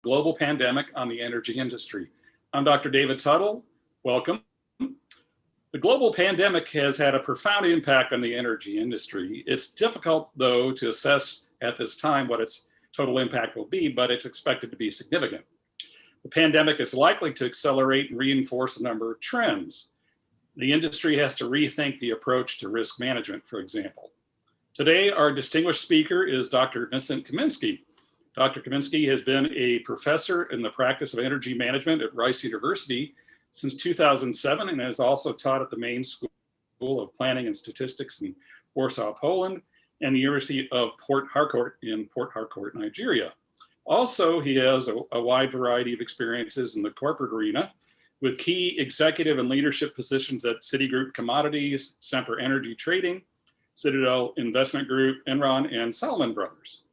global pandemic on the energy industry. I'm Dr. David Tuttle. Welcome. The global pandemic has had a profound impact on the energy industry. It's difficult, though, to assess at this time what its total impact will be, but it's expected to be significant. The pandemic is likely to accelerate and reinforce a number of trends. The industry has to rethink the approach to risk management, for example. Today, our distinguished speaker is Dr. Vincent Kaminski. Dr. Kaminski has been a professor in the practice of energy management at Rice University since 2007 and has also taught at the main School of Planning and Statistics in Warsaw, Poland, and the University of Port Harcourt in Port Harcourt, Nigeria. Also, he has a wide variety of experiences in the corporate arena with key executive and leadership positions at Citigroup Commodities, Sempra Energy Trading, Citadel Investment Group, Enron, and Salomon Brothers.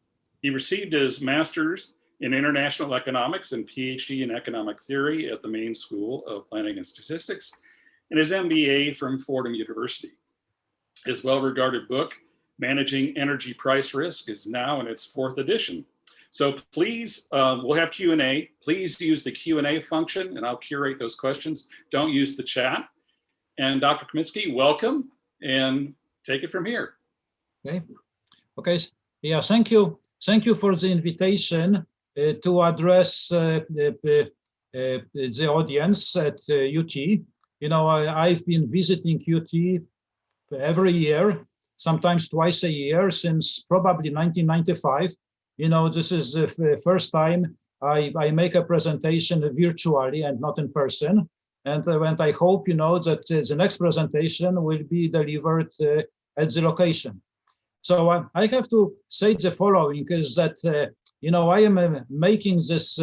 He received his master's in international economics and PhD in economic theory at the Maine School of Planning and Statistics, and his MBA from Fordham University. His well-regarded book, Managing Energy Price Risk, is now in its 4th edition. So please, we'll have Q&A. Please use the Q&A function and I'll curate those questions. Don't use the chat. And Dr. Kaminski, welcome and take it from here. Okay. Yeah, thank you. Thank you for the invitation to address the audience at UT. You know, I've been visiting UT every year, sometimes twice a year since probably 1995. You know, this is the first time I make a presentation virtually and not in person. And I hope, you know, that the next presentation will be delivered at the location. So I have to say the following is that, you know, I am making this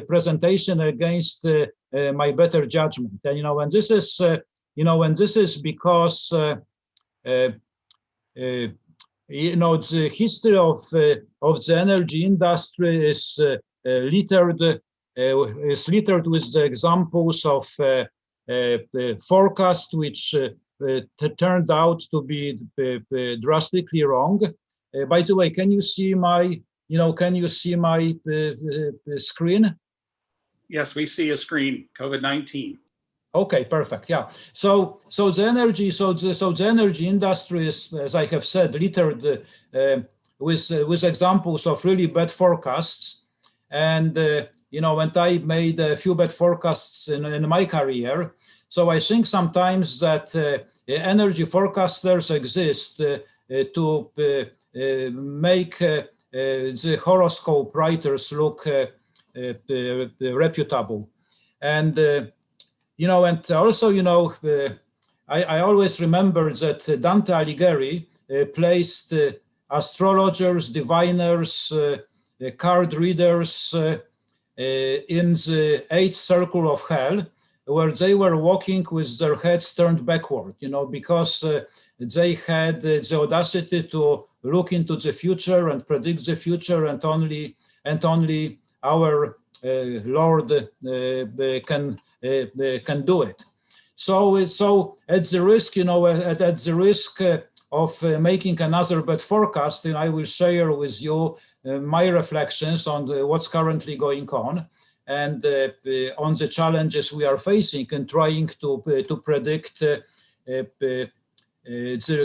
presentation against my better judgment. And, you know, and this is, because, you know, the history of the energy industry is littered with the examples of the forecast which turned out to be drastically wrong. By the way, can you see my screen? Yes, we see a screen. COVID-19. Okay, perfect. Yeah. So the energy industry is, as I have said, littered with examples of really bad forecasts. And you know, and I made a few bad forecasts in my career. So I think sometimes that energy forecasters exist to make the horoscope writers look reputable. And you know, and also, you know, I always remember that Dante Alighieri placed astrologers, diviners, card readers in the 8th circle of hell, where they were walking with their heads turned backward, you know, because they had the audacity to look into the future and predict the future, and only our Lord can do it. So at the risk, you know, at the risk of making another bad forecast, I will share with you my reflections on what's currently going on and on the challenges we are facing and trying to predict the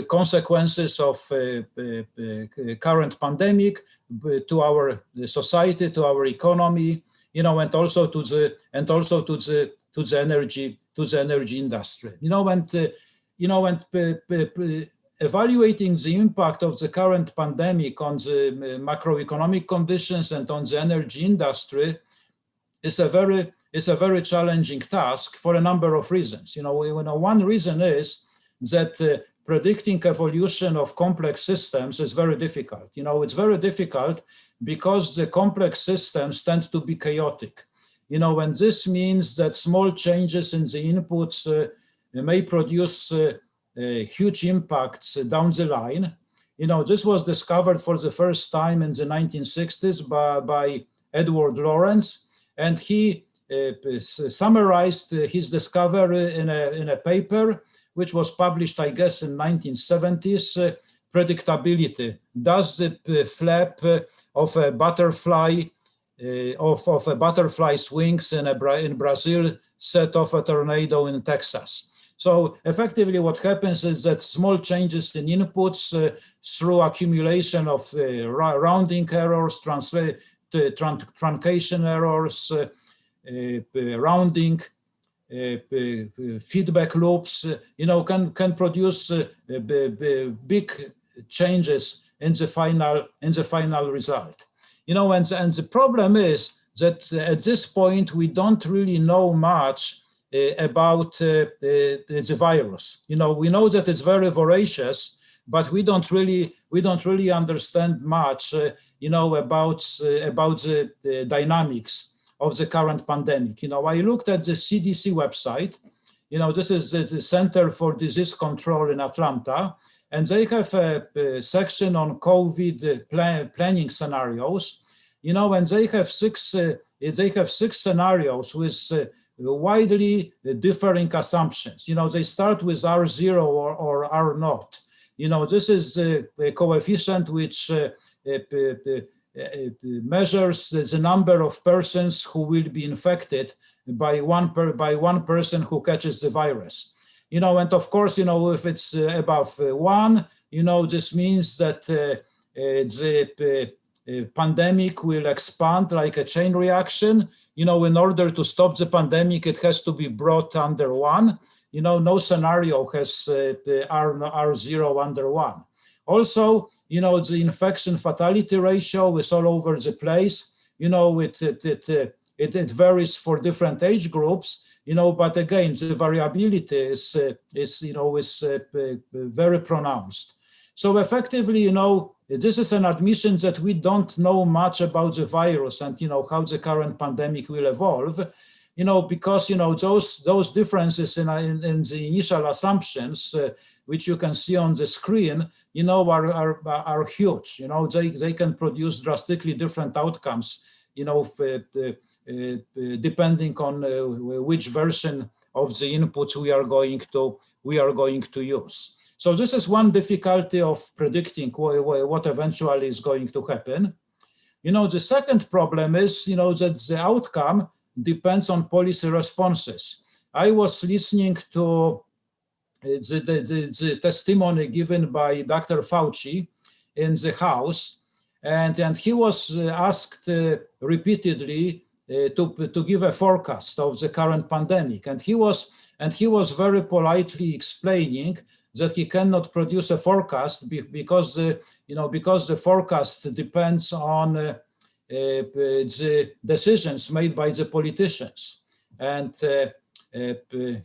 consequences of current pandemic to our society, to our economy, you know, and also to the energy industry, you know, and evaluating the impact of the current pandemic on the macroeconomic conditions and on the energy industry is a very challenging task for a number of reasons. You know, one reason is that predicting evolution of complex systems is very difficult. You know, it's very difficult because the complex systems tend to be chaotic. You know, and this means that small changes in the inputs may produce huge impacts down the line. You know, this was discovered for the first time in the 1960s by Edward Lorenz, and he summarized his discovery in a paper which was published, I guess, in 1970s, predictability. Does the flap of a butterfly of a butterfly's wings in Brazil set off a tornado in Texas. So effectively what happens is that small changes in inputs through accumulation of rounding errors, truncation errors, rounding, feedback loops, can produce big changes in the final result. And the problem is that at this point we don't really know much about the virus. We know that it's very voracious, but we don't really understand much, about the dynamics of the current pandemic. I looked at the CDC website. This is the Center for Disease Control in Atlanta, and they have a section on COVID planning scenarios. And they have six scenarios with widely differing assumptions. They start with R0 or R0. This is the coefficient which measures the number of persons who will be infected by one person who catches the virus. And of course, if it's above 1, this means that the pandemic will expand like a chain reaction. In order to stop the pandemic, it has to be brought under 1. No scenario has the R0 under 1. Also, the infection fatality ratio is all over the place. It varies for different age groups. But again, the variability is very pronounced. So effectively, this is an admission that we don't know much about the virus and, how the current pandemic will evolve, because, those differences in the initial assumptions, which you can see on the screen, are huge. They can produce drastically different outcomes, depending on which version of the inputs we are going to use. So this is one difficulty of predicting what eventually is going to happen. The second problem is, that the outcome depends on policy responses. I was listening to the testimony given by Dr. Fauci in the House, and he was asked repeatedly to give a forecast of the current pandemic, and he was very politely explaining that he cannot produce a forecast because the forecast depends on the decisions made by the politicians, and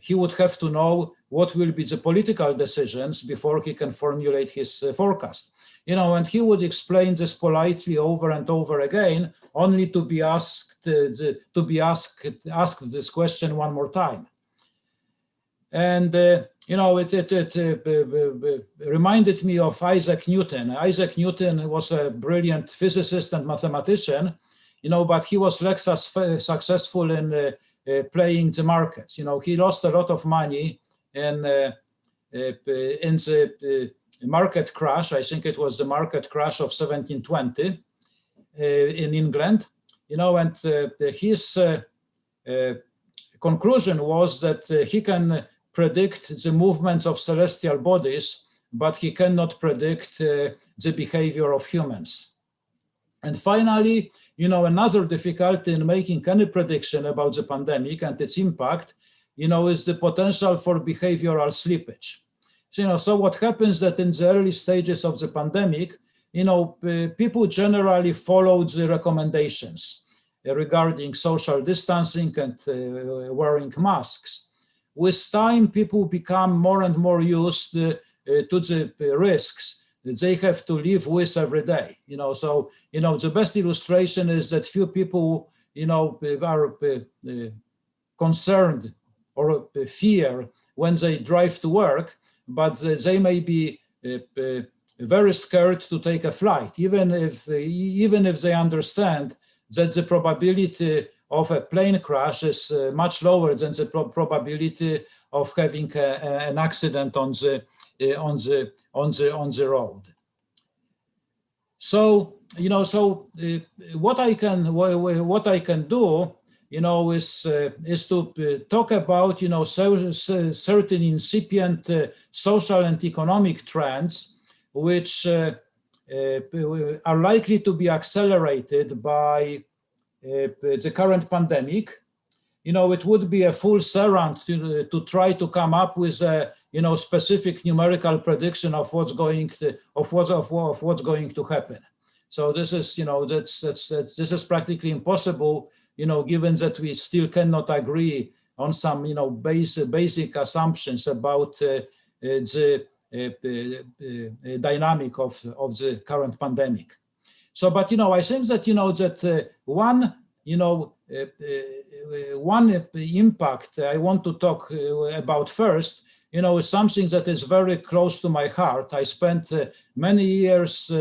he would have to know what will be the political decisions before he can formulate his forecast. And he would explain this politely over and over again, only to be asked this question one more time. And it reminded me of Isaac Newton. Isaac Newton was a brilliant physicist and mathematician, but he was less successful in playing the markets. He lost a lot of money in the market crash. I think it was the market crash of 1720 in England. And his conclusion was that he can predict the movements of celestial bodies, but he cannot predict the behavior of humans. And finally, another difficulty in making any prediction about the pandemic and its impact, is the potential for behavioral slippage. So what happens that in the early stages of the pandemic, people generally followed the recommendations regarding social distancing and wearing masks. With time, people become more and more used to the risks that they have to live with every day. So the best illustration is that few people, are concerned or fear when they drive to work, but they may be very scared to take a flight, even if they understand that the probability of a plane crash is much lower than the probability of having an accident on the road. So So what I can do, is to talk about, certain incipient social and economic trends, which are likely to be accelerated by the current pandemic. It would be a fool's errand to try to come up with a specific numerical prediction of what's going to happen. So this is this is practically impossible, given that we still cannot agree on some basic assumptions about the dynamic of the current pandemic. So, but I think that one impact I want to talk about first, is something that is very close to my heart. I spent many years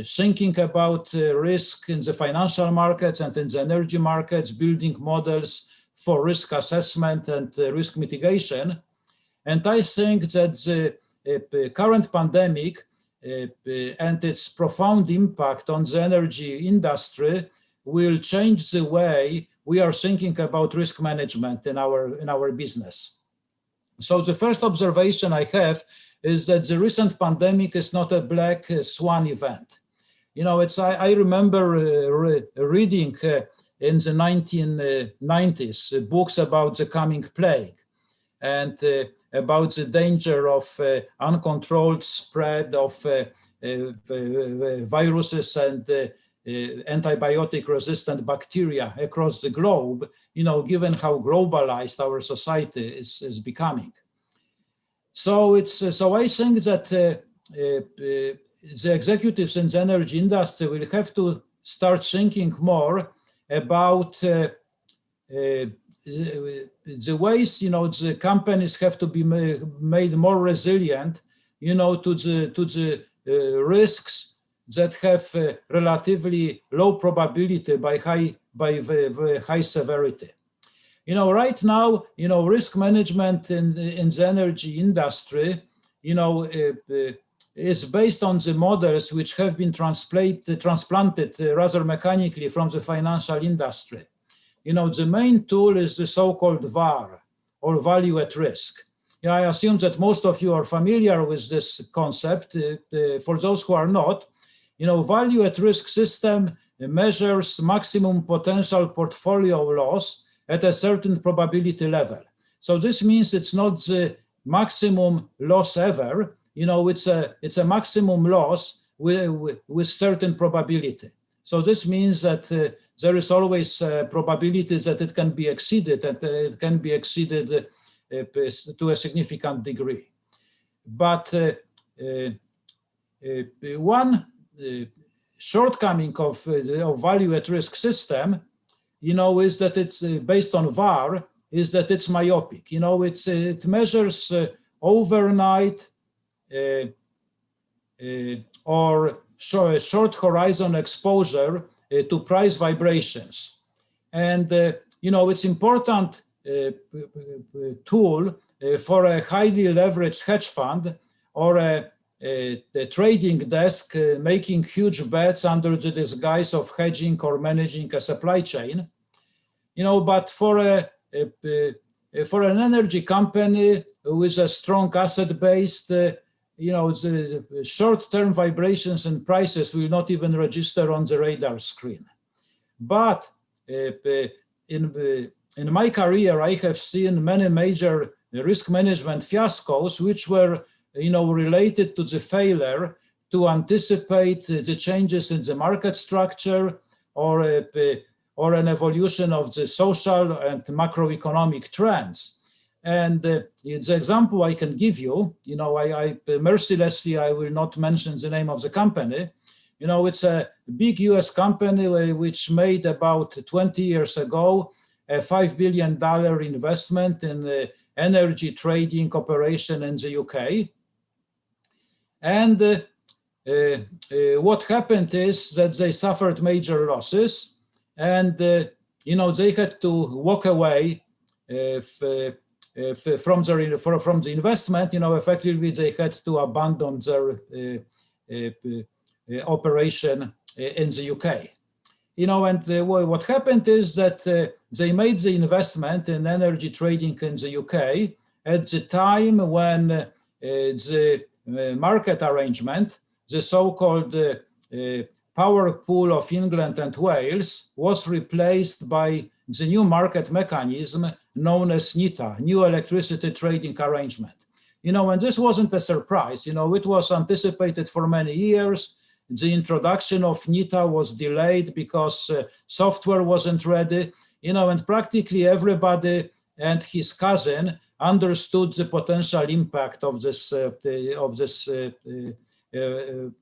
thinking about risk in the financial markets and in the energy markets, building models for risk assessment and risk mitigation. And I think that the current pandemic and its profound impact on the energy industry will change the way we are thinking about risk management in our business. So the first observation I have is that the recent pandemic is not a black swan event. I remember reading in the 1990s books about the coming plague and about the danger of uncontrolled spread of viruses and antibiotic-resistant bacteria across the globe, given how globalized our society is becoming. So I think that the executives in the energy industry will have to start thinking more about the ways, the companies have to be made more resilient, to the risks that have relatively low probability by high severity. Right now, risk management in the energy industry, is based on the models which have been transplanted rather mechanically from the financial industry. The main tool is the so-called VAR, or value at risk. I assume that most of you are familiar with this concept. For those who are not, value at risk system measures maximum potential portfolio loss at a certain probability level. So this means it's not the maximum loss ever, it's a maximum loss with certain probability. So this means that there is always a probability that it can be exceeded, and it can be exceeded to a significant degree. But one shortcoming of value at risk system, is that it's based on VAR, is that it's myopic. It measures overnight or short horizon exposure to price vibrations. And, it's important tool for a highly leveraged hedge fund or the trading desk making huge bets under the disguise of hedging or managing a supply chain. But for an energy company with a strong asset base, the short-term vibrations in prices will not even register on the radar screen. But in my career, I have seen many major risk management fiascos, which were related to the failure to anticipate the changes in the market structure or an evolution of the social and macroeconomic trends. And the example I can give you, I mercilessly, I will not mention the name of the company. It's a big US company which made about 20 years ago a $5 billion investment in the energy trading operation in the UK. And what happened is that they suffered major losses, and they had to walk away from the investment. Effectively they had to abandon their operation in the UK. And what happened is that they made the investment in energy trading in the UK at the time when the market arrangement, the so-called power pool of England and Wales, was replaced by the new market mechanism known as NITA, New Electricity Trading Arrangement. And this wasn't a surprise. It was anticipated for many years. The introduction of NITA was delayed because software wasn't ready, and practically everybody and his cousin understood the potential impact of this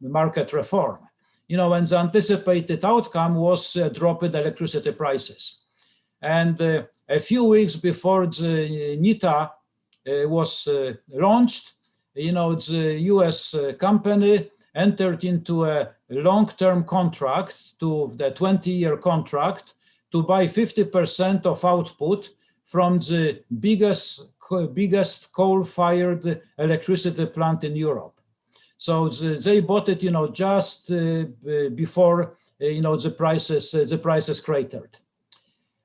market reform. And the anticipated outcome was a drop in electricity prices. And a few weeks before the NITA was launched, the US company entered into a long-term contract, to the 20-year contract, to buy 50% of output from the biggest coal-fired electricity plant in Europe. So they bought it, just before, the prices cratered.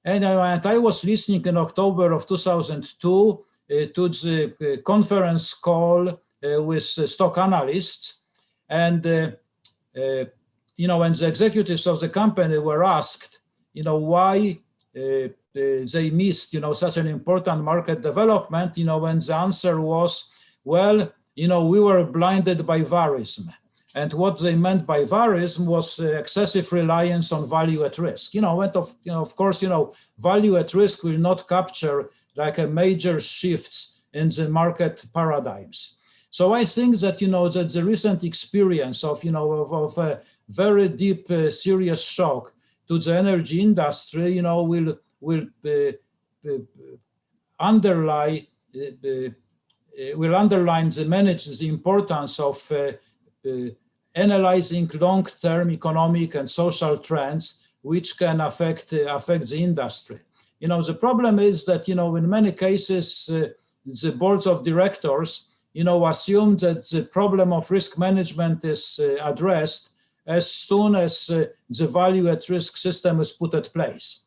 And I was listening in October of 2002 to the conference call with stock analysts. And, when the executives of the company were asked, why they missed, such an important market development, when the answer was, well, we were blinded by varism. And what they meant by varism was excessive reliance on value at risk. And of course, value at risk will not capture like a major shifts in the market paradigms. So I think that, that the recent experience of a very deep, serious shock to the energy industry, will underline the importance of analyzing long-term economic and social trends which can affect the industry. The problem is that, in many cases, the boards of directors assume that the problem of risk management is addressed as soon as the value at risk system is put at place.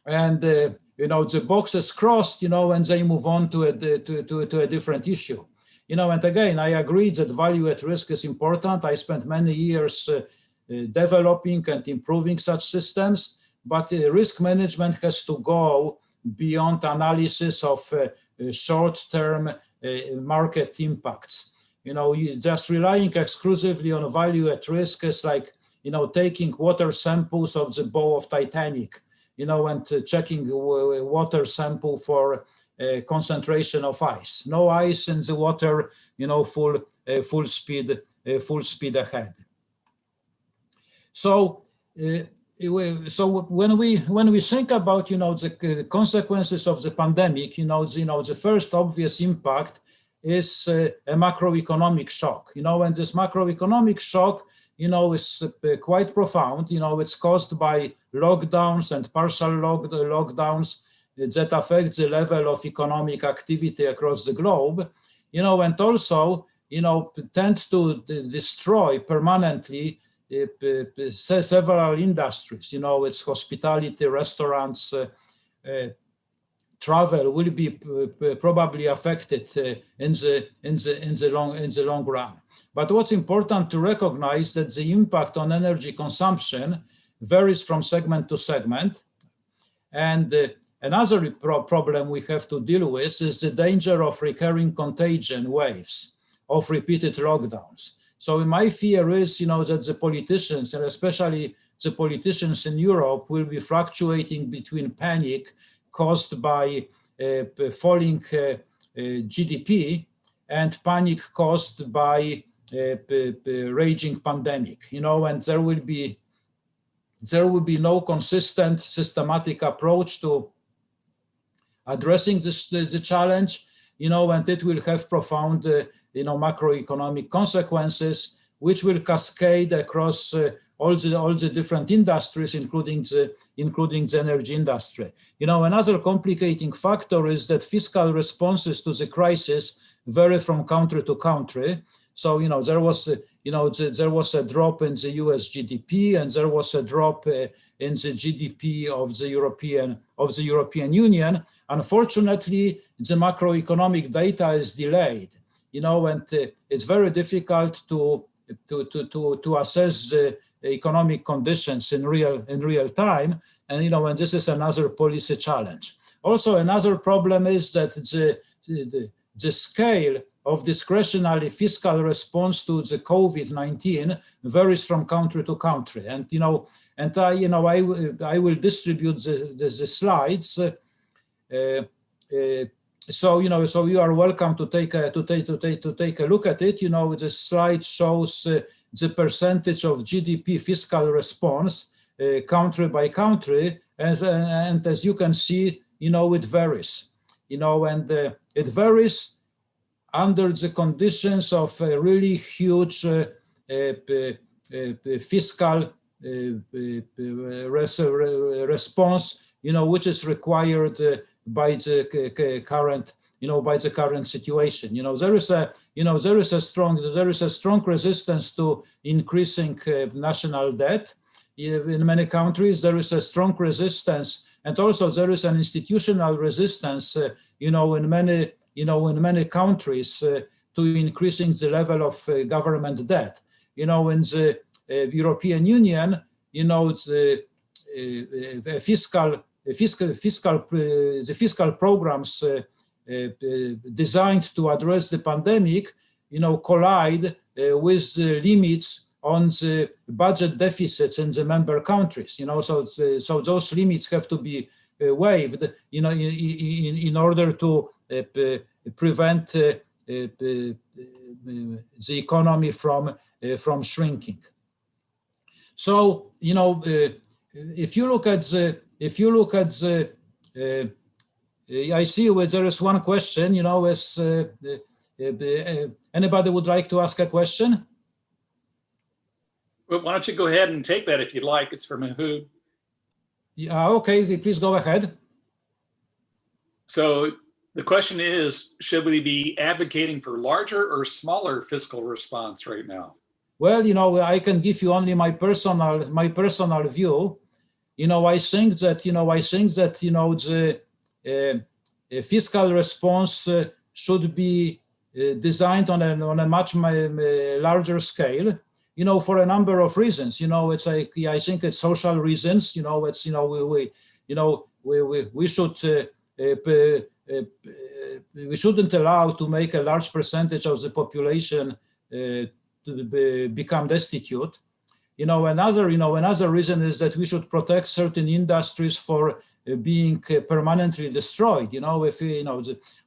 And, the box is crossed, and they move on to a different issue. And again, I agree that value at risk is important. I spent many years developing and improving such systems, but risk management has to go beyond analysis of short-term market impacts. Just relying exclusively on value at risk is like, taking water samples of the bow of Titanic, and checking water sample for concentration of ice. No ice in the water, full speed ahead. So when we think about the consequences of the pandemic, the first obvious impact is a macroeconomic shock. And this macroeconomic shock is quite profound. It's caused by lockdowns and partial lockdowns that affect the level of economic activity across the globe, and also tend to destroy permanently several industries. It's hospitality, restaurants, travel will be probably affected in the long run. But what's important to recognize that the impact on energy consumption varies from segment to segment. And another problem we have to deal with is the danger of recurring contagion waves of repeated lockdowns. So my fear is, that the politicians, and especially the politicians in Europe, will be fluctuating between panic caused by falling GDP and panic caused by raging pandemic. And there will be no consistent, systematic approach to addressing the challenge, and it will have profound, macroeconomic consequences, which will cascade across all the different industries, including the energy industry. Another complicating factor is that fiscal responses to the crisis vary from country to country. So there was there was a drop in the US GDP, and there was a drop in the GDP of the European Union. Unfortunately, the macroeconomic data is delayed, and it's very difficult to assess the economic conditions in real time, and this is another policy challenge. Also, another problem is that the scale of discretionary fiscal response to the COVID-19 varies from country to country, and I will distribute the slides. So you are welcome to take a look at it. The slide shows the percentage of GDP fiscal response country by country, and as you can see, it varies. And it varies under the conditions of a really huge fiscal response, which is required by the current situation. There is a strong resistance to increasing national debt in many countries. There is a strong resistance, and also there is an institutional resistance, in many countries to increasing the level of government debt. In the European Union, the fiscal programs designed to address the pandemic, collide with the limits on the budget deficits in the member countries. So those limits have to be waived, in order to prevent the economy from shrinking. So if you look at the I see there is one question. As anybody would like to ask a question? Well, why don't you go ahead and take that if you'd like? It's from Ehud. Yeah, okay, please go ahead. So the question is, should we be advocating for larger or smaller fiscal response right now? Well, I can give you only my personal view. I think that the fiscal response should be designed on a much larger scale. For a number of reasons. It's like, I think it's social reasons. It's we shouldn't allow to make a large percentage of the population to become destitute. Another reason is that we should protect certain industries for being permanently destroyed.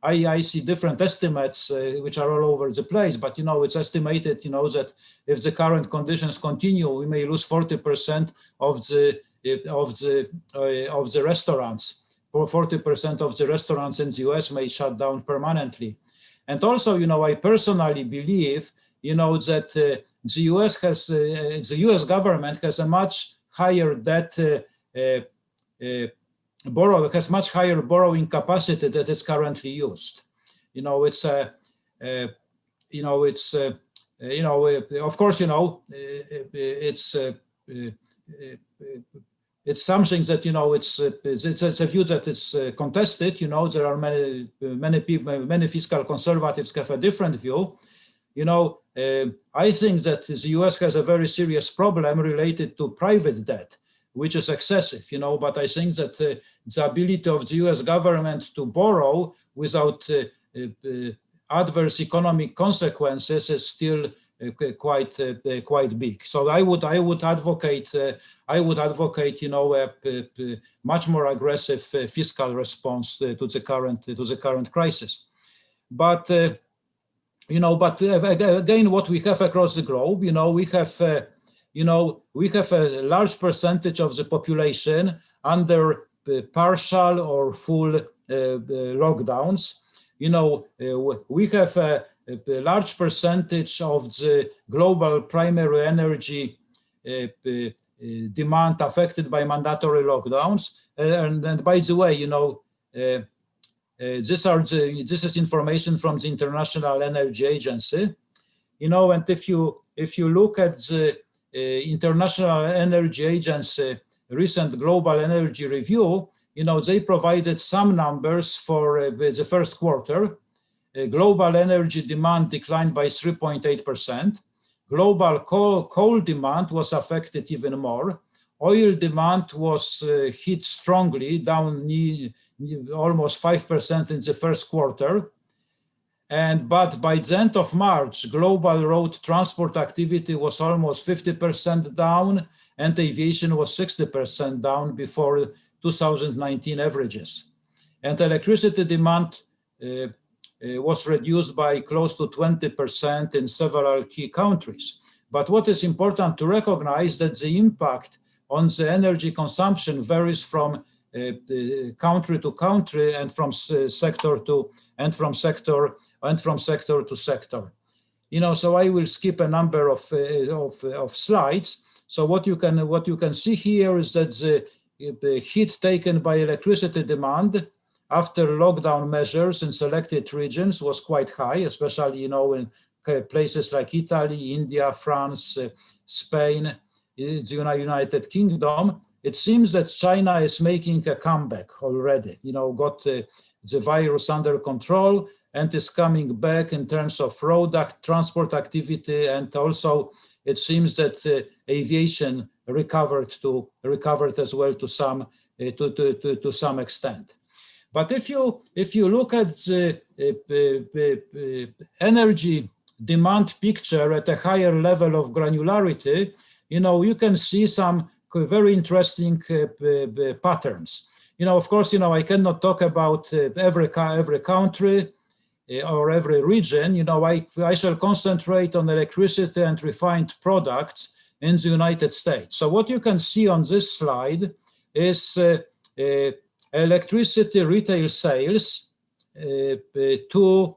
I see different estimates which are all over the place, but it's estimated that if the current conditions continue, we may lose 40% of the restaurants. Or 40% of the restaurants in the US may shut down permanently. And also, I personally believe that the US government has a much higher much higher borrowing capacity that is currently used. Of course, it's something that it's a view that is contested. There are many people, many fiscal conservatives have a different view. I think that the US has a very serious problem related to private debt, which is excessive, but I think that the ability of the US government to borrow without adverse economic consequences is still quite big. So I would advocate a much more aggressive fiscal response to the current crisis. But again, what we have across the globe, we have a large percentage of the population under partial or full lockdowns. We have a large percentage of the global primary energy demand affected by mandatory lockdowns. And by the way, this is information from the International Energy Agency. And if you look at the International Energy Agency recent global energy review, they provided some numbers for the first quarter. Global energy demand declined by 3.8%. Global coal demand was affected even more. Oil demand was hit strongly, down almost 5% in the first quarter. But by the end of March, global road transport activity was almost 50% down, and aviation was 60% down before 2019 averages. And electricity demand was reduced by close to 20% in several key countries. But what is important to recognize that the impact on the energy consumption varies from country to country and from sector to sector. So I will skip a number of slides. So what you can see here is that the hit taken by electricity demand after lockdown measures in selected regions was quite high, especially in places like Italy, India, France, Spain, the United Kingdom. It seems that China is making a comeback already. Got the virus under control and is coming back in terms of road transport activity, and also it seems that aviation recovered as well to some extent. But if you look at the energy demand picture at a higher level of granularity, you can see some very interesting patterns. Of course, I cannot talk about every country or every region. I shall concentrate on electricity and refined products in the United States. So what you can see on this slide is electricity retail sales to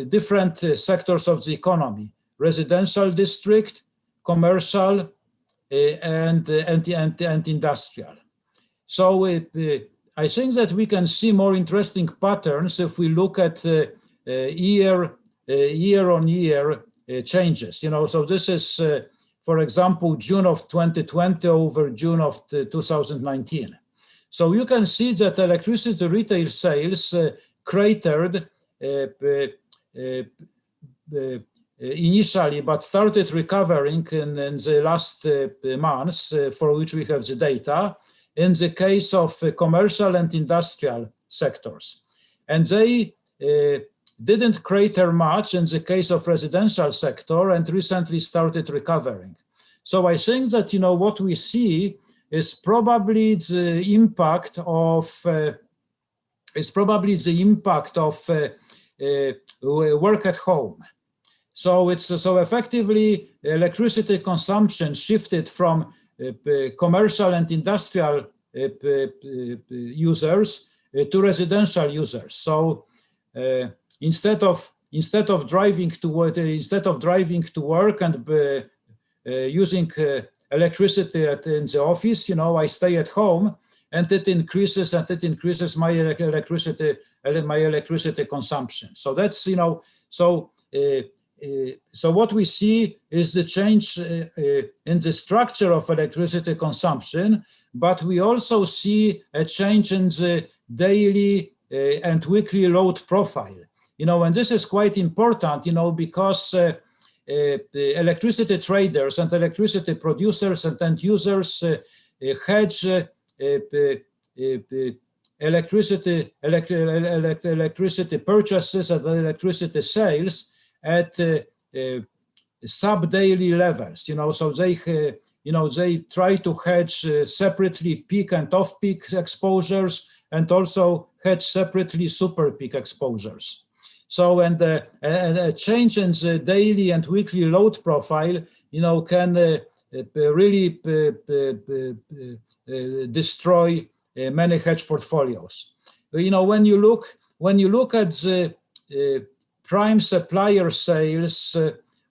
different sectors of the economy: residential district, commercial, and industrial. So I think that we can see more interesting patterns if we look at year-on-year changes. So this is, for example, June of 2020 over June of 2019. So you can see that electricity retail sales cratered initially, but started recovering in the last months, for which we have the data, in the case of commercial and industrial sectors. And they didn't crater much in the case of residential sector, and recently started recovering. So I think that, what we see is probably the impact of work at home. So effectively electricity consumption shifted from commercial and industrial users to residential users. So instead of driving to work and using electricity in the office, I stay at home, and it increases my electricity consumption. So that's so what we see is the change in the structure of electricity consumption, but we also see a change in the daily and weekly load profile. And this is quite important, because the electricity traders and electricity producers and end users hedge electricity purchases and electricity sales at sub-daily levels. So they try to hedge separately peak and off-peak exposures, and also hedge separately super peak exposures. So, and a change in the daily and weekly load profile, can really destroy many hedge portfolios. When you look at the prime supplier sales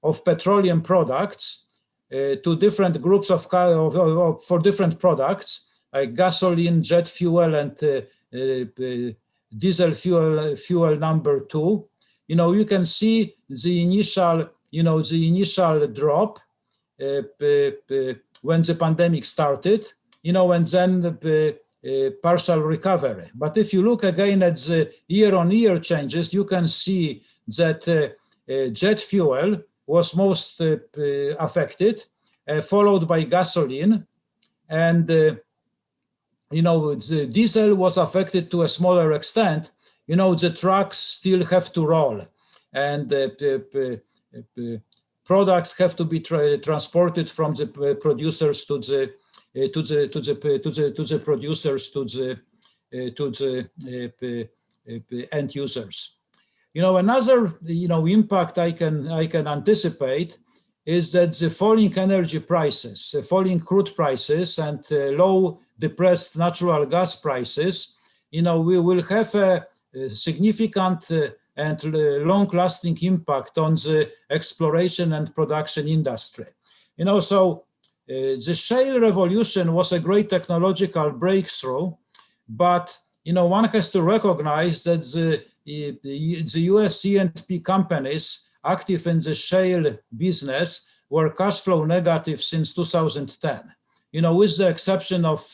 of petroleum products to different groups for different products, like gasoline, jet fuel, and diesel fuel number 2, you can see the initial drop when the pandemic started, and then the partial recovery. But if you look again at the year-on-year changes, you can see that jet fuel was most affected, followed by gasoline, and the diesel was affected to a smaller extent. The trucks still have to roll, and products have to be transported from the producers to the producers to the end users. Another impact I can anticipate is that the falling energy prices, falling crude prices, and low depressed natural gas prices, we will have a significant and long-lasting impact on the exploration and production industry. So the shale revolution was a great technological breakthrough, but one has to recognize that the US E&P companies active in the shale business were cash flow negative since 2010. With the exception of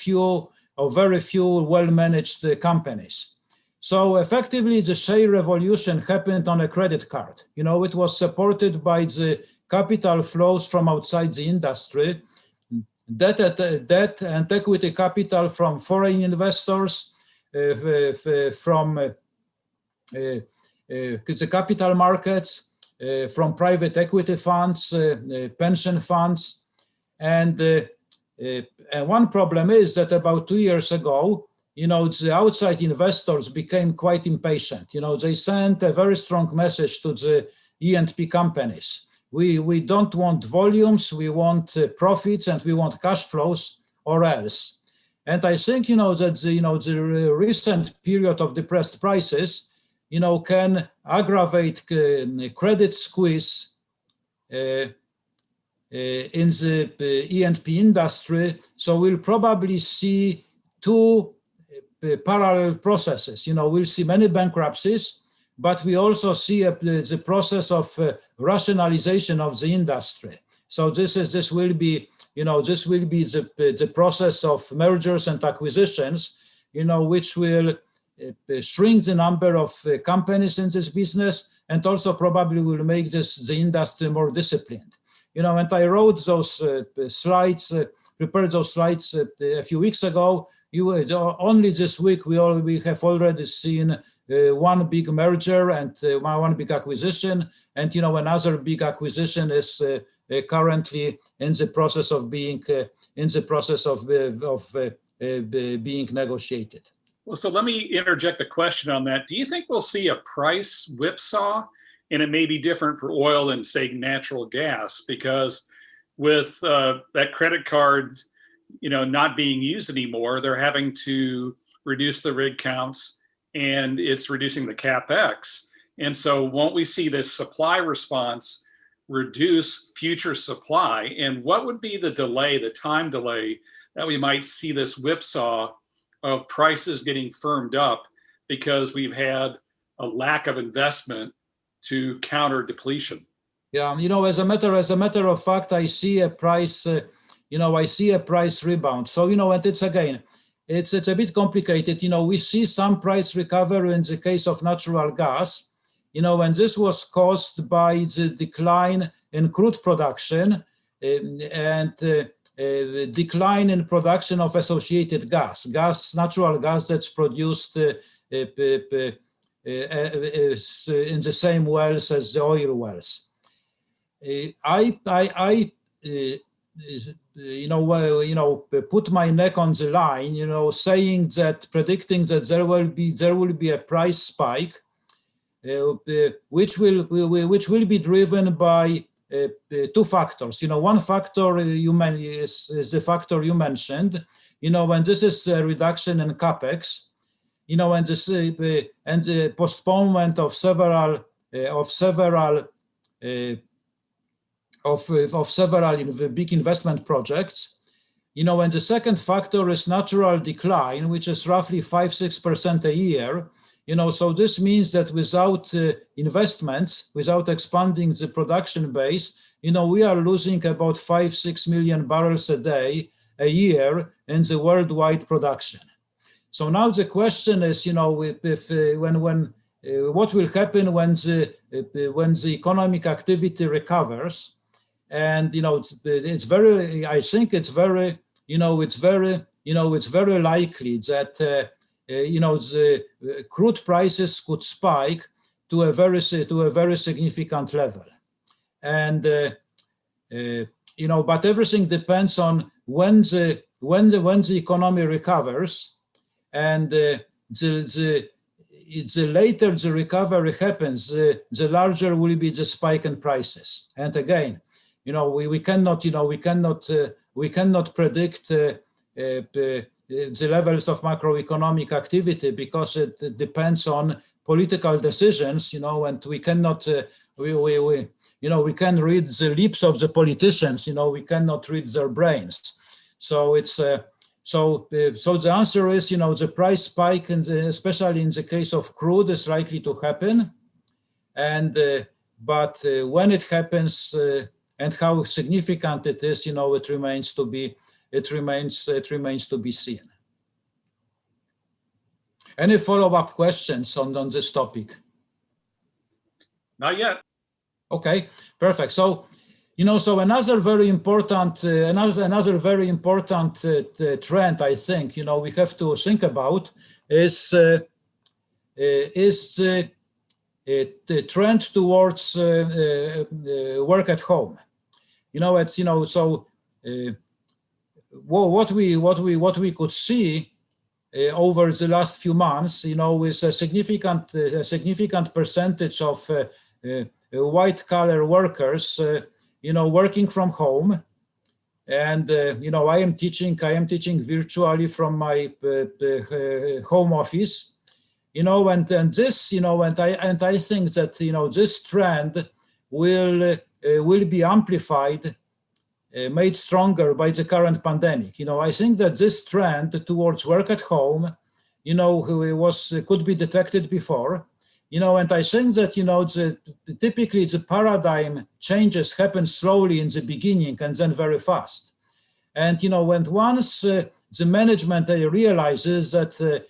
very few well-managed companies. So effectively, the shale revolution happened on a credit card. It was supported by the capital flows from outside the industry, debt and equity capital from foreign investors, from the capital markets, from private equity funds, pension funds. And one problem is that about 2 years ago, the outside investors became quite impatient. They sent a very strong message to the E&P companies. We don't want volumes, we want profits, and we want cash flows, or else. And I think, that the recent period of depressed prices, can aggravate credit squeeze in the E&P industry. So we'll probably see two parallel processes. We'll see many bankruptcies, but we also see the process of rationalization of the industry. So this will be the process of mergers and acquisitions, which will shrink the number of companies in this business, and also probably will make the industry more disciplined. And I wrote those slides, prepared those slides a few weeks ago. Only this week we have already seen one big merger and one big acquisition, and another big acquisition is currently in the process of being being negotiated. Well, so let me interject a question on that. Do you think we'll see a price whipsaw? And it may be different for oil than, say, natural gas, because with that credit card, not being used anymore, they're having to reduce the rig counts, and it's reducing the CapEx. And so won't we see this supply response reduce future supply? And what would be the delay, the time delay, that we might see this whipsaw of prices getting firmed up because we've had a lack of investment to counter depletion? Yeah, as a matter of fact, I see a price, price rebound. So, and it's a bit complicated. We see some price recovery in the case of natural gas, and this was caused by the decline in crude production and decline in production of associated natural gas that's produced in the same wells as the oil wells. I put my neck on the line, predicting that there will be a price spike, which will be driven by two factors. One factor is the factor you mentioned, and this is a reduction in capex, and the postponement of several big investment projects. And the second factor is natural decline, which is roughly 5-6% a year, So this means that without investments, without expanding the production base, we are losing about 5-6 million barrels a day, a year in the worldwide production. So now the question is, what will happen when the economic activity recovers? And it's very, I think it's very, it's very likely that the crude prices could spike to a very significant level. And but everything depends on when the economy recovers, and the later the recovery happens, the larger will be the spike in prices. And again, we cannot predict the levels of macroeconomic activity, because it depends on political decisions, and we cannot we can read the lips of the politicians, we cannot read their brains. So it's so the answer is, the price spike, especially in the case of crude, is likely to happen, and but when it happens and how significant it is, it remains to be seen. Any follow-up questions on this topic? Not yet. Okay, perfect. So, so another very important trend, I think, we have to think about is the trend towards work at home. So what we could see over the last few months, is a significant percentage of white-collar workers, working from home, and I am teaching virtually from my home office, and this, and I think that this trend will be amplified, made stronger by the current pandemic. I think that this trend towards work at home, could be detected before. And I think that, typically the paradigm changes happen slowly in the beginning and then very fast. And, when once the management realizes that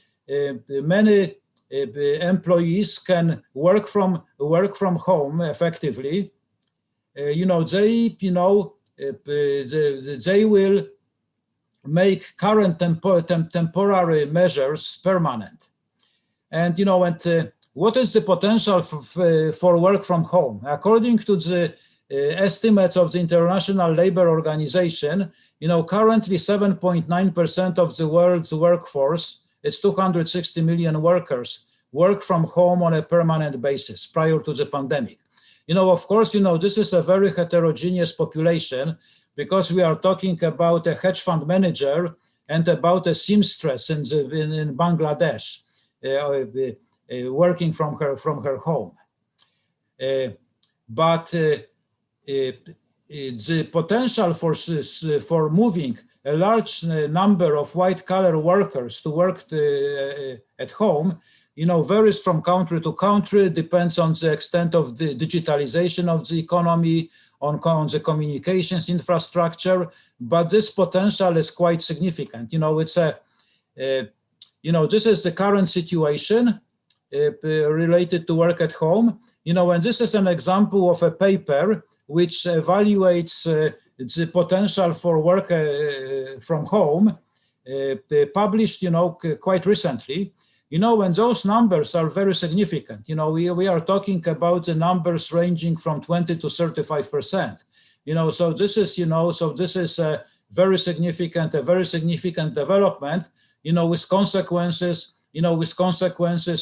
many employees can work from home effectively, they will make current temporary measures permanent. And, what is the potential for work from home? According to the estimates of the International Labour Organization, currently 7.9% of the world's workforce, it's 260 million workers, work from home on a permanent basis prior to the pandemic. Of course, this is a very heterogeneous population, because we are talking about a hedge fund manager and about a seamstress in Bangladesh, working from her home. But the potential for moving a large number of white-collar workers to work at home, varies from country to country, depends on the extent of the digitalization of the economy, on the communications infrastructure, but this potential is quite significant. It's this is the current situation related to work at home, and this is an example of a paper which evaluates the potential for work from home, published, quite recently, and those numbers are very significant. We are talking about the numbers ranging from 20 to 35%. So this is, this is a very significant development, with consequences,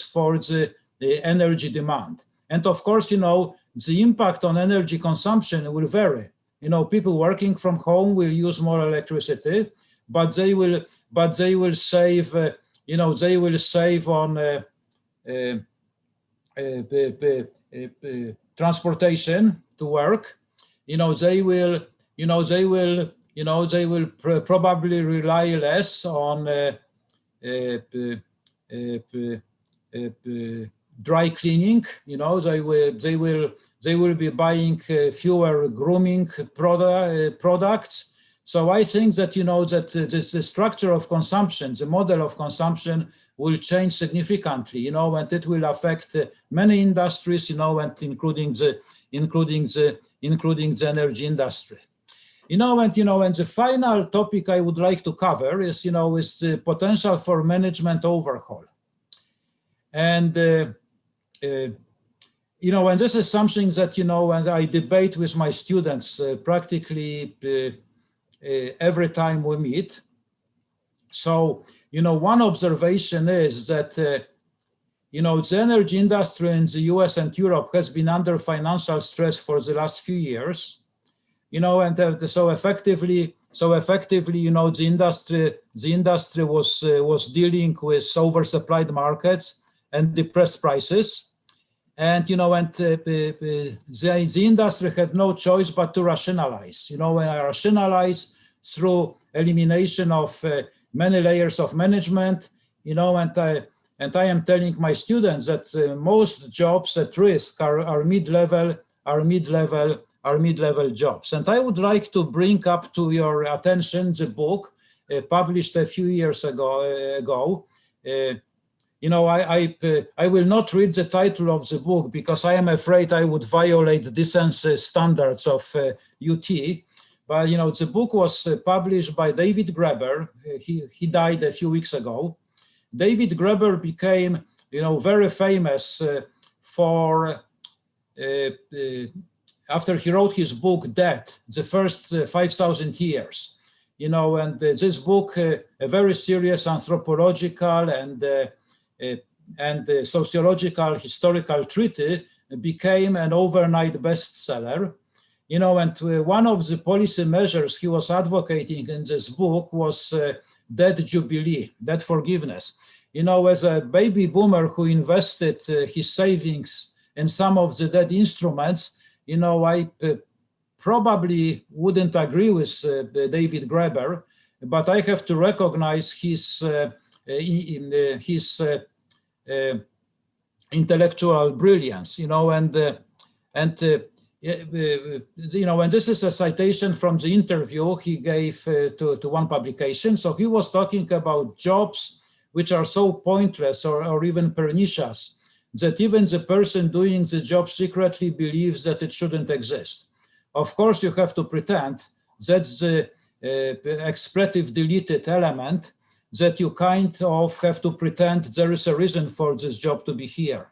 for the energy demand. And of course, the impact on energy consumption will vary. People working from home will use more electricity, but they will save, they will save on transportation to work. They will probably rely less on dry cleaning. You know, they will be buying fewer grooming products. So I think that, you know, that the structure of consumption, the model of consumption will change significantly, you know, and it will affect many industries, you know, and including the energy industry. And the final topic I would like to cover is, is the potential for management overhaul. And, and this is something that, and I debate with my students practically every time we meet. So, one observation is that, the energy industry in the US and Europe has been under financial stress for the last few years. And so effectively, the industry was dealing with oversupplied markets and depressed prices, and the industry had no choice but to rationalize. Rationalize through elimination of many layers of management. And I am telling my students that most jobs at risk are mid-level jobs. And I would like to bring up to your attention the book published a few years ago. I will not read the title of the book because I am afraid I would violate decency standards of UT. But the book was published by David Graeber. He died a few weeks ago. David Graeber became very famous for after he wrote his book Debt, the first 5,000 years. And this book, a very serious anthropological and sociological historical treatise, became an overnight bestseller. And one of the policy measures he was advocating in this book was debt jubilee, debt forgiveness. As a baby boomer who invested his savings in some of the debt instruments, I probably wouldn't agree with David Graeber, but I have to recognize his intellectual brilliance, and this is a citation from the interview he gave to one publication. So he was talking about jobs which are so pointless or even pernicious that even the person doing the job secretly believes that it shouldn't exist. Of course, you have to pretend that's the expletive deleted element, that you kind of have to pretend there is a reason for this job to be here.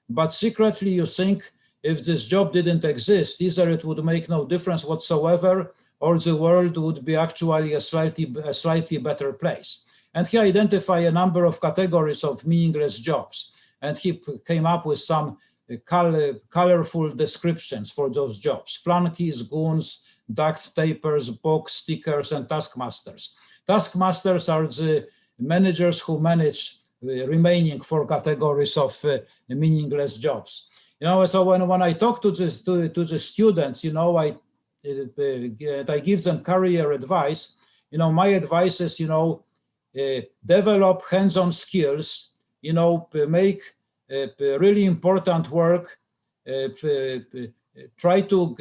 But secretly you think if this job didn't exist, either it would make no difference whatsoever, or the world would be actually a slightly better place. And he identified a number of categories of meaningless jobs. And he came up with some colorful descriptions for those jobs: flunkies, goons, duct tapers, box stickers, and taskmasters. Taskmasters are the managers who manage the remaining four categories of meaningless jobs. So when I talk to the students, I give them career advice. My advice is, develop hands-on skills, make really important work, try to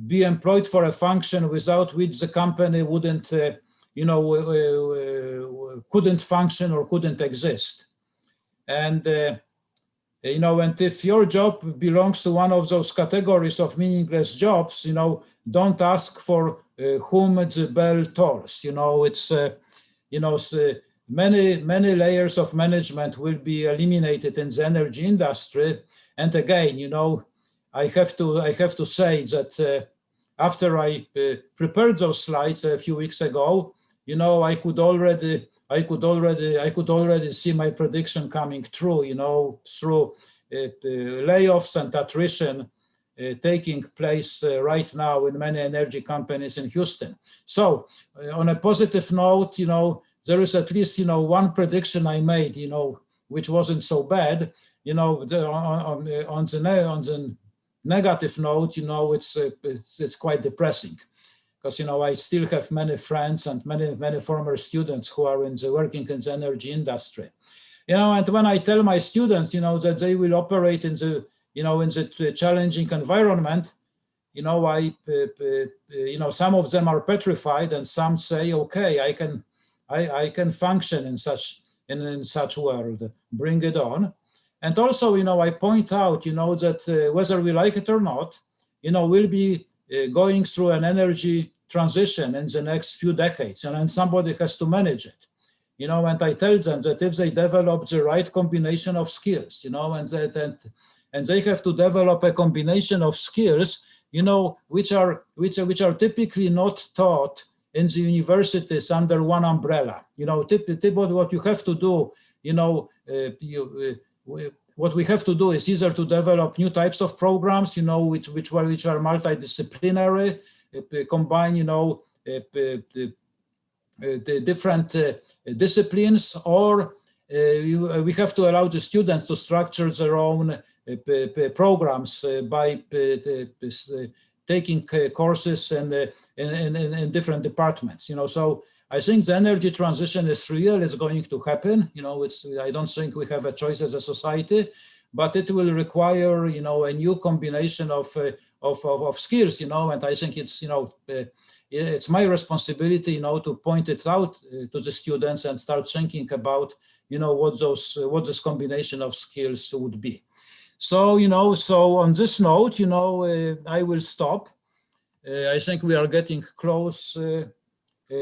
be employed for a function without which the company wouldn't, couldn't function or couldn't exist. And, and if your job belongs to one of those categories of meaningless jobs, don't ask for whom the bell tolls. It's, many layers of management will be eliminated in the energy industry. And again, I have to say that after I prepared those slides a few weeks ago, I could already see my prediction coming true, through layoffs and attrition taking place right now in many energy companies in Houston. So on a positive note, there is at least, one prediction I made, which wasn't so bad. On the negative note, it's quite depressing, because I still have many friends and many former students who are working in the energy industry. And when I tell my students, that they will operate in the, in the challenging environment, some of them are petrified, and some say, okay, I can function in such world, bring it on. And also, I point out, that whether we like it or not, we'll be going through an energy transition in the next few decades, and somebody has to manage it. And I tell them that if they develop the right combination of skills, and they have to develop a combination of skills, which are typically not taught in the universities under one umbrella. Typically what you have to do, what we have to do is either to develop new types of programs, which are multidisciplinary, combine, the different disciplines, or we have to allow the students to structure their own programs by taking courses in different departments. So I think the energy transition is real. It's going to happen. I don't think we have a choice as a society, but it will require, a new combination of skills. And I think it's my responsibility, to point it out to the students and start thinking about, what this combination of skills would be. So, so on this note, I will stop. I think we are getting close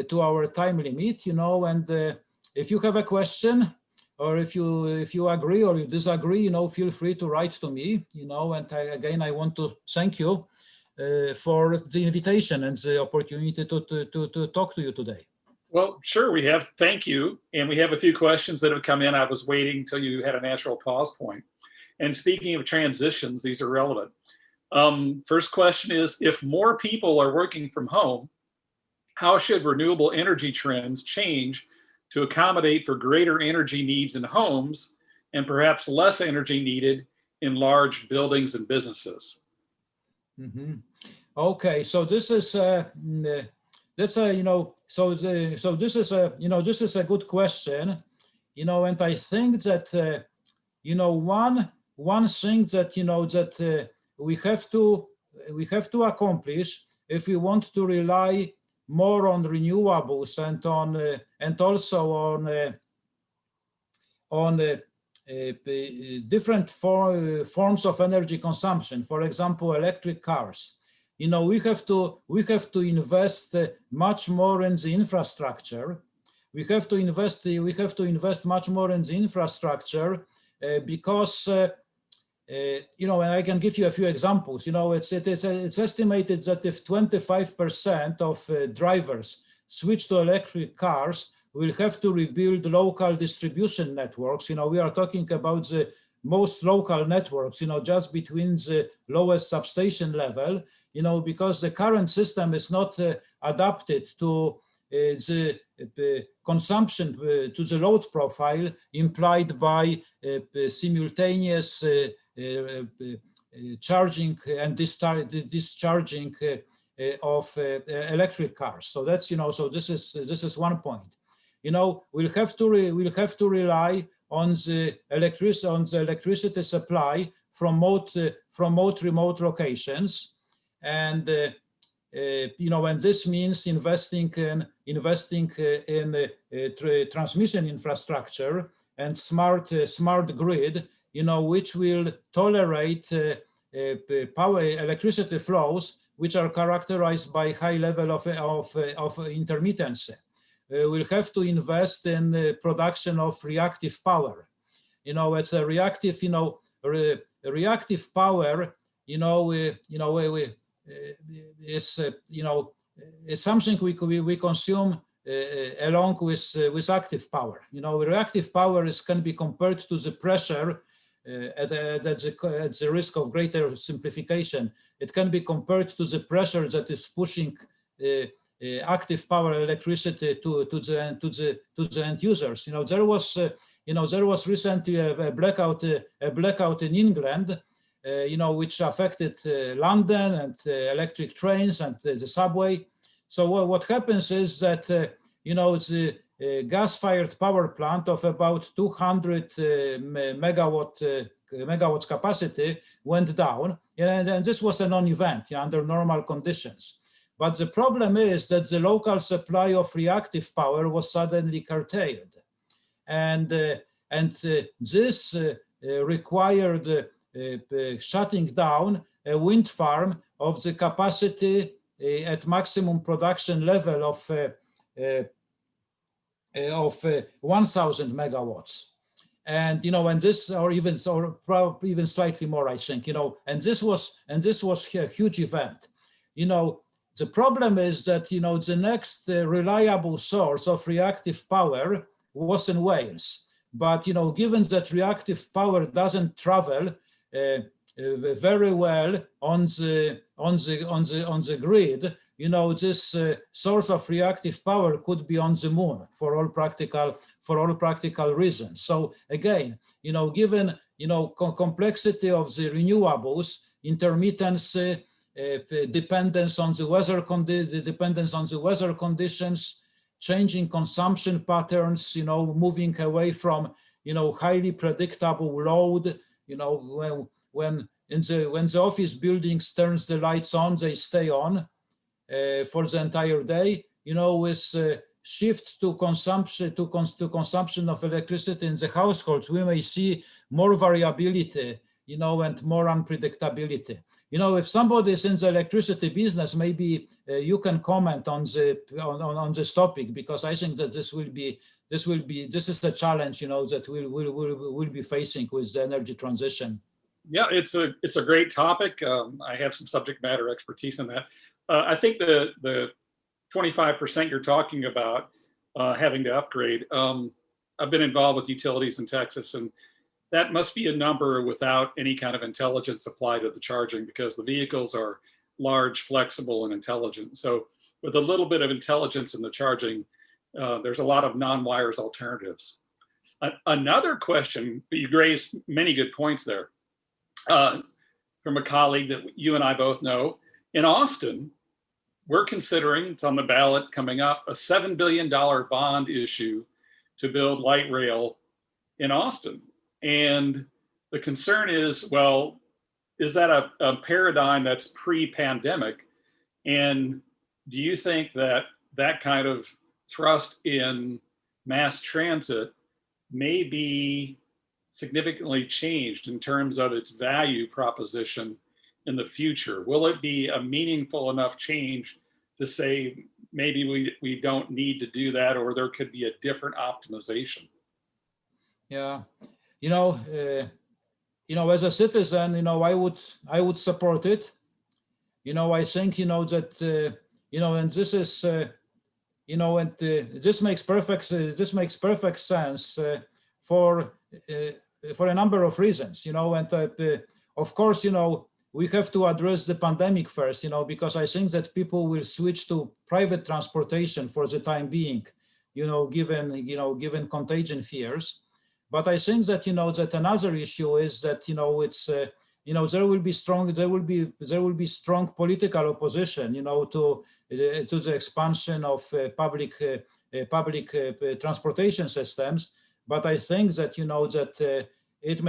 to our time limit, and if you have a question, or if you agree or you disagree, feel free to write to me, and again, I want to thank you for the invitation and the opportunity to talk to you today. Well, sure, thank you. And we have a few questions that have come in. I was waiting until you had a natural pause point. And speaking of transitions, these are relevant. First question is, if more people are working from home, how should renewable energy trends change to accommodate for greater energy needs in homes and perhaps less energy needed in large buildings and businesses? Mm-hmm. Okay, so this is this is a good question, and I think that one thing that we have to accomplish if we want to rely more on renewables and also on different forms of energy consumption. For example, electric cars. We have to invest much more in the infrastructure. We have to invest much more in the infrastructure because and I can give you a few examples. It's estimated that if 25% of drivers switch to electric cars, we'll have to rebuild local distribution networks. We are talking about the most local networks, just between the lowest substation level, because the current system is not adapted to the consumption, to the load profile implied by simultaneous charging and discharging of electric cars. So that's so this is one point. We'll have to rely on the electricity supply from remote locations, and and this means investing in transmission infrastructure and smart grid, which will tolerate electricity flows which are characterized by high level of intermittency. We'll have to invest in production of reactive power. It's a reactive, reactive power, is something we consume along with active power. Reactive power can be compared to the pressure at the risk of greater simplification. It can be compared to the pressure that is pushing active power electricity to the end users. There was recently a blackout in England, which affected London and electric trains and the subway. So what happens is that gas-fired power plant of about 200 megawatts capacity went down, and this was a non-event under normal conditions. But the problem is that the local supply of reactive power was suddenly curtailed, and this required shutting down a wind farm of the capacity at maximum production level of 1,000 megawatts. And and this, or even slightly more, I think, and this was a huge event. The problem is that the next reliable source of reactive power was in Wales. But given that reactive power doesn't travel very well on the grid, this source of reactive power could be on the moon for all practical reasons. So again, given complexity of the renewables, intermittency, dependence on the weather conditions, changing consumption patterns, moving away from highly predictable load. When the office buildings turns the lights on, they stay on for the entire day. With shift to consumption of electricity in the households, we may see more variability, and more unpredictability. If somebody is in the electricity business, maybe you can comment on this topic, because I think that this is the challenge, that we'll be facing with the energy transition. Yeah, it's a great topic. I have some subject matter expertise in that. I think the 25% you're talking about having to upgrade. I've been involved with utilities in Texas, and that must be a number without any kind of intelligence applied to the charging, because the vehicles are large, flexible, and intelligent. So with a little bit of intelligence in the charging, there's a lot of non-wires alternatives. Another question, you raised many good points there, from a colleague that you and I both know. In Austin, we're considering, it's on the ballot coming up, a $7 billion bond issue to build light rail in Austin. And the concern is, well, is that a paradigm that's pre-pandemic? And do you think that that kind of thrust in mass transit may be significantly changed in terms of its value proposition in the future? Will it be a meaningful enough change to say maybe we don't need to do that, or there could be a different optimization? Yeah. As a citizen, I would support it. I think, that, and this is, this makes perfect sense for a number of reasons, and of course, we have to address the pandemic first, because I think that people will switch to private transportation for the time being, given contagion fears. But I think that that another issue is that it's there will be strong political opposition to the expansion of public transportation systems. But I think that that it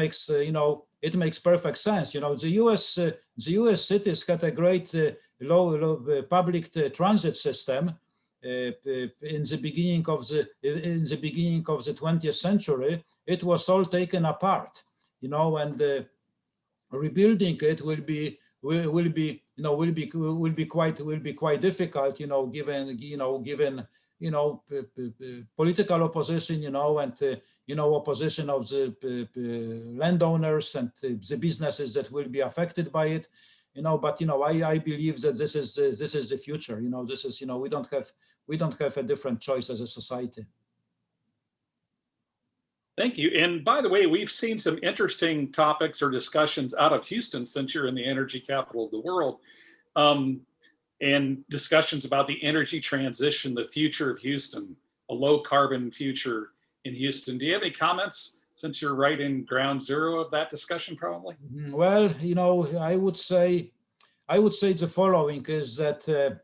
makes perfect sense. The U.S. cities had a great low public transit system in the beginning of the 20th century. It was all taken apart, and rebuilding it will be quite difficult, given political opposition, and opposition of the landowners and the businesses that will be affected by it. But I believe that this is the future. This is we don't have a different choice as a society. Thank you. And by the way, we've seen some interesting topics or discussions out of Houston, since you're in the energy capital of the world, and discussions about the energy transition, the future of Houston, a low carbon future in Houston. Do you have any comments, since you're right in ground zero of that discussion, probably? Well, I would say the following is that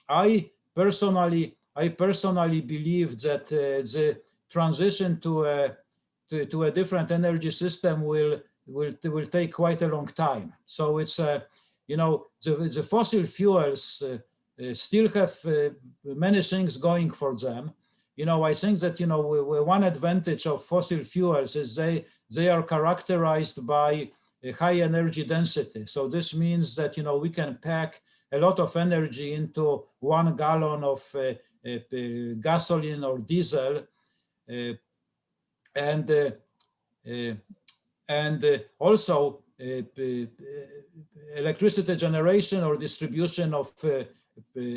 I personally I personally believe that the transition to a different energy system will take quite a long time. So it's the fossil fuels still have many things going for them. I think that one advantage of fossil fuels is they are characterized by a high energy density. So this means that we can pack a lot of energy into 1 gallon of gasoline or diesel, and also electricity generation or distribution of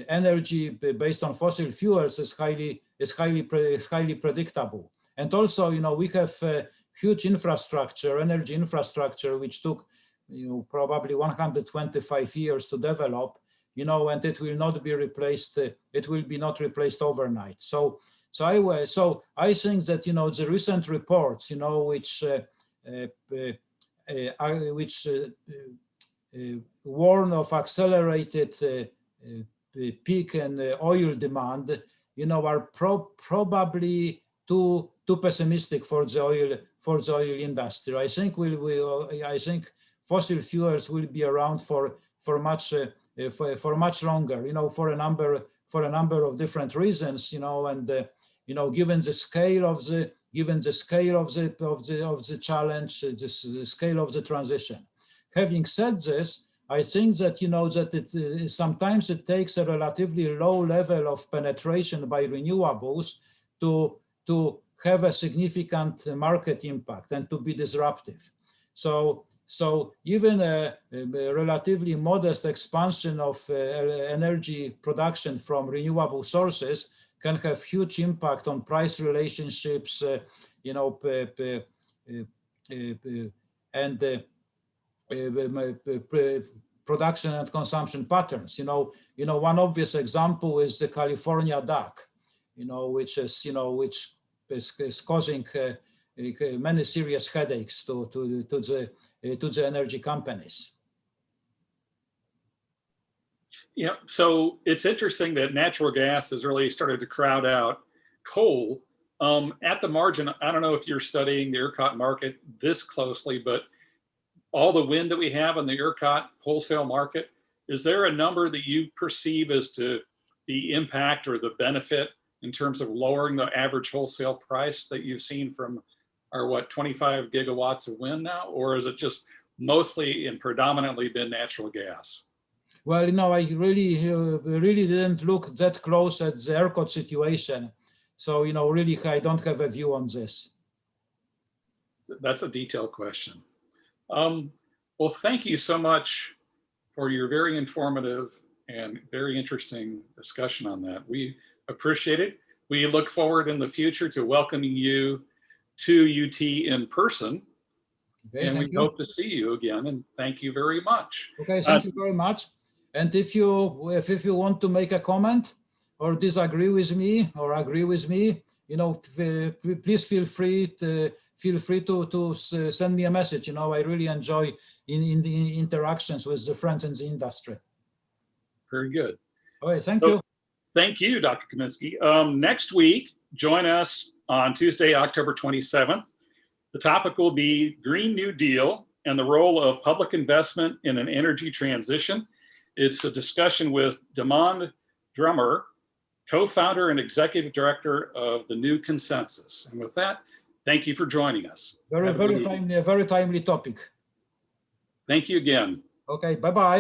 energy based on fossil fuels is highly predictable. And also, we have huge infrastructure, energy infrastructure, which took probably 125 years to develop, and it will not be replaced. It will be not replaced overnight. So I think that the recent reports, which warn of accelerated peak in oil demand, are probably too pessimistic for the oil industry. I think I think fossil fuels will be around for much longer, for a number of different reasons, and given the scale of the challenge, the scale of the transition. Having said this, I think that that sometimes it takes a relatively low level of penetration by renewables to have a significant market impact and to be disruptive. So even a relatively modest expansion of energy production from renewable sources can have huge impact on price relationships, and production and consumption patterns. One obvious example is the California DAC, which is causing many serious headaches to the energy companies. Yeah, so it's interesting that natural gas has really started to crowd out coal. At the margin, I don't know if you're studying the ERCOT market this closely, but all the wind that we have on the ERCOT wholesale market, is there a number that you perceive as to the impact or the benefit in terms of lowering the average wholesale price that you've seen from our 25 gigawatts of wind now? Or is it just mostly and predominantly been natural gas? Well, I really didn't look that close at the ERCOT situation. So, really, I don't have a view on this. That's a detailed question. Well, thank you so much for your very informative and very interesting discussion on that. We appreciate it. We look forward in the future to welcoming you to UT in person. Okay, and we hope to see you again. And thank you very much. Okay, thank you very much. And if you want to make a comment or disagree with me or agree with me, please feel free to send me a message. I really enjoy in the interactions with the friends in the industry. Very good. All right, thank you. Thank you, Dr. Kaminski. Next week, join us on Tuesday, October 27th. The topic will be Green New Deal and the role of public investment in an energy transition. It's a discussion with Demond Drummer, co-founder and executive director of the New Consensus. And with that, thank you for joining us. Very timely topic. Thank you again. Okay, bye-bye.